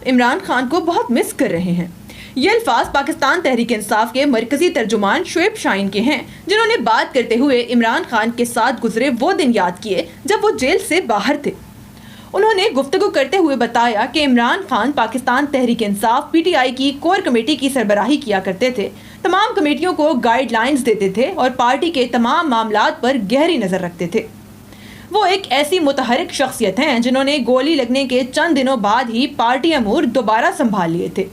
सब इमरान खान को बहुत मिस कर रहे हैं। ये अल्फाज पाकिस्तान तहरीक इंसाफ के मरकजी तर्जुमान शुएब शाहीन के हैं, जिन्होंने बात करते हुए इमरान खान के साथ गुजरे वो दिन याद किए जब वो जेल से बाहर थे। उन्होंने गुफ्तगू करते हुए बताया कि इमरान खान पाकिस्तान तहरीक इंसाफ PTI की कोर कमेटी की सरबराही किया करते थे, तमाम कमेटियों को गाइडलाइंस देते थे और पार्टी के तमाम मामलात पर गहरी नज़र रखते थे। वो एक ऐसी मुतहरिक शख्सियत हैं जिन्होंने गोली लगने के चंद दिनों बाद ही पार्टी अमूर दोबारा संभाल लिए थे।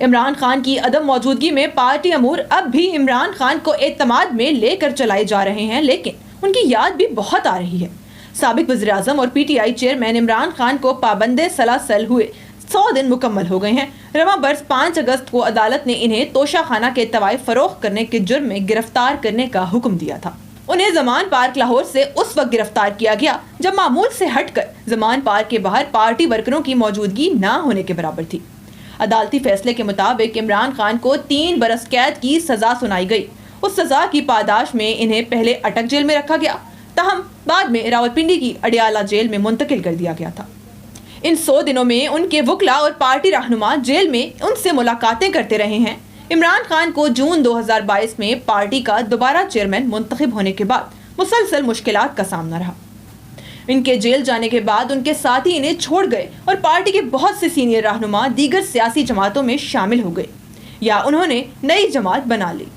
इमरान खान की अदम मौजूदगी में पार्टी अमूर अब भी इमरान खान को एतमाद में लेकर चलाए जा रहे हैं, लेकिन उनकी याद भी बहुत आ रही है। साबिक वज़ीर-ए-आज़म और PTI चेयरमैन इमरान खान को पाबंदे सलासल हुए 100 दिन मुकम्मल हो गए हैं। रवां बरस 5 अगस्त को अदालत ने इन्हें तोशाखाना के तवाय फरोख्त करने के जुर्म में गिरफ्तार करने का हुक्म दिया था। उन्हें ज़मान पार्क लाहौर से उस वक्त गिरफ्तार किया गया जब मामूल से हटकर ज़मान पार्क के बाहर पार्टी वर्करों की मौजूदगी ना होने के बराबर थी। अदालती फैसले के मुताबिक इमरान खान को 3 बरस कैद की सज़ा सुनाई गई। उस सज़ा की पादाश में इन्हें पहले अटक जेल में रखा गया, तहम बाद में रावलपिंडी की अडियाला जेल में मुंतकिल कर दिया गया था। इन 100 दिनों में उनके वकला और पार्टी रहनुमा जेल में उनसे मुलाकातें करते रहे हैं। इमरान खान को जून 2022 में पार्टी का दोबारा चेयरमैन मुंतखब होने के बाद मुसलसल मुश्किलात का सामना रहा। इनके जेल जाने के बाद उनके साथी इन्हें छोड़ गए और पार्टी के बहुत से सीनियर रहनुमा दीगर सियासी जमातों में शामिल हो गए या उन्होंने नई जमात बना ली।